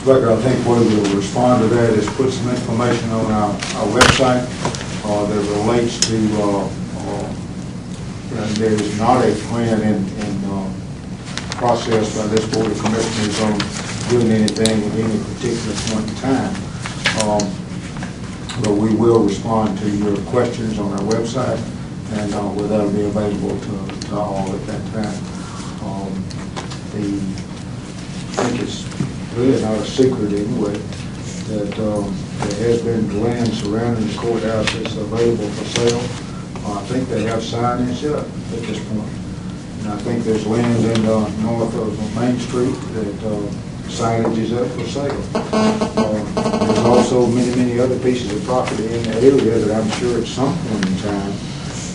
Mr. Becker, I think what we'll respond to that is put some information on our website that relates to, there is not a plan in process by this Board of Commissioners on doing anything at any particular point in time. But we will respond to your questions on our website, and that'll be available to all at that time. I think it's really not a secret anyway that there has been land surrounding the courthouse that's available for sale. I think they have signage up at this point. And I think there's land in north of Main Street that signage is up for sale. There's also many other pieces of property in that area that I'm sure at some point in time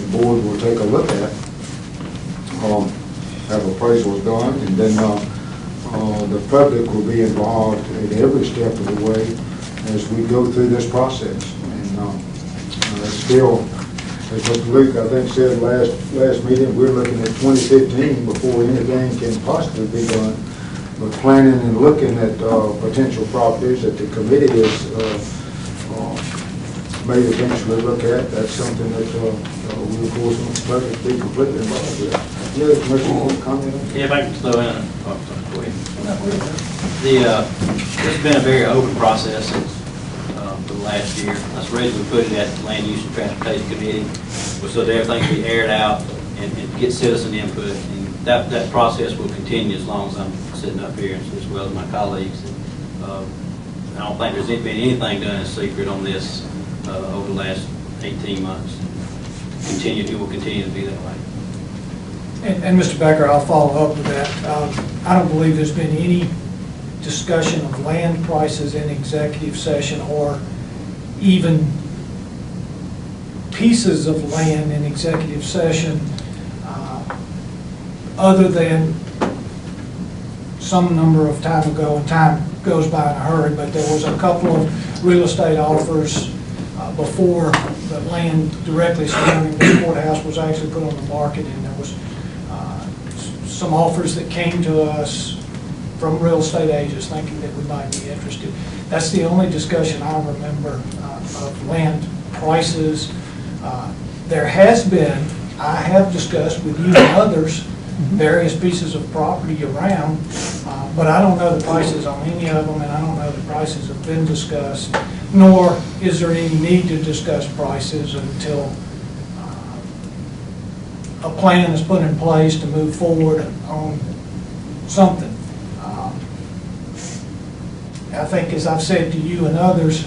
the board will take a look at, have appraisals done, and then the public will be involved at every step of the way as we go through this process. And still, as Mr. Luke, I think, said last meeting, we're looking at 2015 before anything can possibly be done. But planning and looking at potential properties that the committee is may eventually look at, that's something that we, of course, want to be completely involved with. Yeah, Commissioner, want to comment on that? Yeah, if I can throw in go ahead. It's been a very open process since for the last year. That's the reason we put it at the Land Use and Transportation Committee, was so that everything can be aired out and get citizen input. And that process will continue as long as I'm sitting up here, as well as my colleagues. And, I don't think there's been anything done in secret on this over the last 18 months. It will continue to be that way. And Mr. Becker, I'll follow up with that. I don't believe there's been any discussion of land prices in executive session, or even pieces of land in executive session, other than some number of time ago, and time goes by in a hurry, but there was a couple of real estate offers before the land directly surrounding the courthouse was actually put on the market, and there was some offers that came to us from real estate agents thinking that we might be interested. That's the only discussion I remember of land prices. There has been, I have discussed with you and others, various pieces of property around, but I don't know the prices on any of them, and I don't know the prices have been discussed, nor is there any need to discuss prices until a plan is put in place to move forward on something. I think, as I've said to you and others,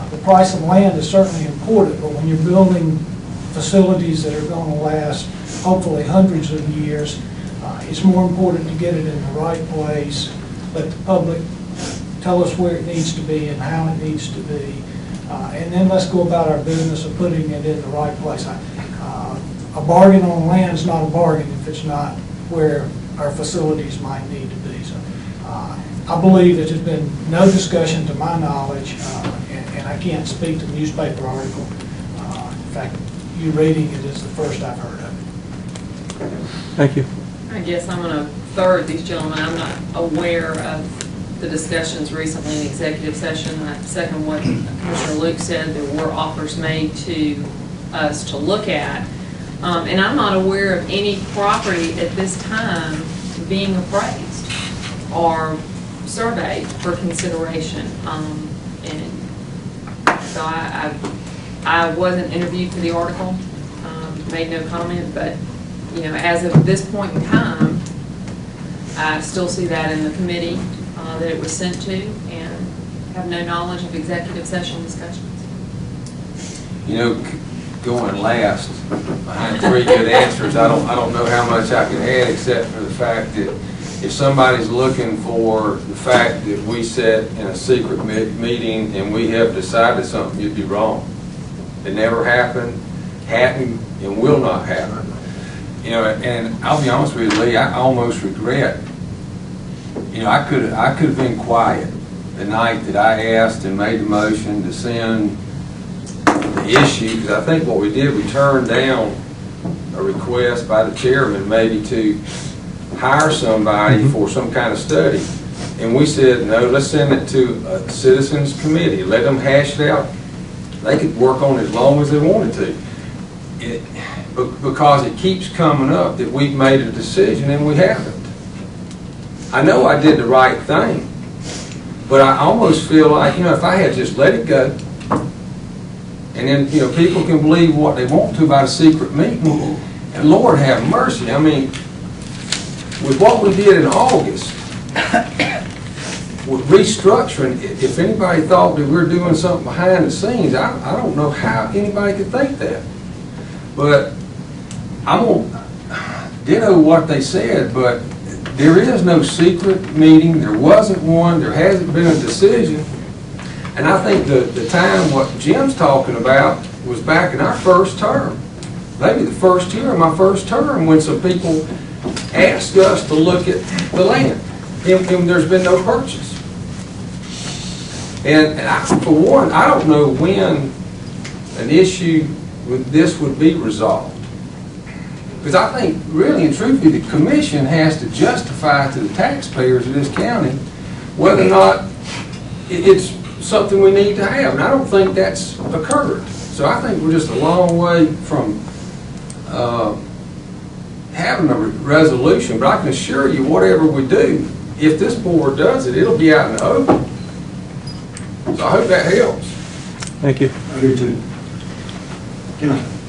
the price of land is certainly important, but when you're building facilities that are going to last hopefully hundreds of years, it's more important to get it in the right place, let the public tell us where it needs to be and how it needs to be, and then let's go about our business of putting it in the right place. A bargain on land is not a bargain if it's not where our facilities might need to be. So I believe that there's been no discussion to my knowledge, and I can't speak to the newspaper article. In fact, you reading it is the first I've heard of it. Thank you. I guess I'm going to third these gentlemen. I'm not aware of the discussions recently in executive session. I second what Commissioner Luke said. There were offers made to us to look at. And I'm not aware of any property at this time being appraised or surveyed for consideration. And so I wasn't interviewed for the article, made no comment, but you know, as of this point in time, I still see that in the committee that it was sent to, and have no knowledge of executive session discussions. You know, going last, I had 3 good answers. I don't know how much I can add, except for the fact that if somebody's looking for the fact that we sat in a secret meeting and we have decided something, you'd be wrong. It never happened, hadn't, and will not happen. You know, and I'll be honest with you, Lee, I almost regret, you know, I could have been quiet the night that I asked and made the motion to send the issue, because I think what we did, we turned down a request by the chairman maybe to hire somebody for some kind of study. And we said, no, let's send it to a citizens committee, let them hash it out. They could work on it as long as they wanted to. Because it keeps coming up that we've made a decision and we haven't. I know I did the right thing, but I almost feel like, if I had just let it go, and then, people can believe what they want to about a secret meeting, and Lord have mercy, I mean, with what we did in August, with restructuring, if anybody thought that we're doing something behind the scenes, I don't know how anybody could think that. But I'm going to ditto what they said, but there is no secret meeting. There wasn't one. There hasn't been a decision. And I think the time what Jim's talking about was back in our first term. Maybe the first year of my first term when some people asked us to look at the land. And there's been no purchase. And for one, I don't know when an issue with this would be resolved. Because I think, really and truthfully, the commission has to justify to the taxpayers of this county whether or not it's something we need to have. And I don't think that's occurred. So I think we're just a long way from having a resolution. But I can assure you, whatever we do, if this board does it, it'll be out in the open. So I hope that helps. Thank you. I do too. Councilman.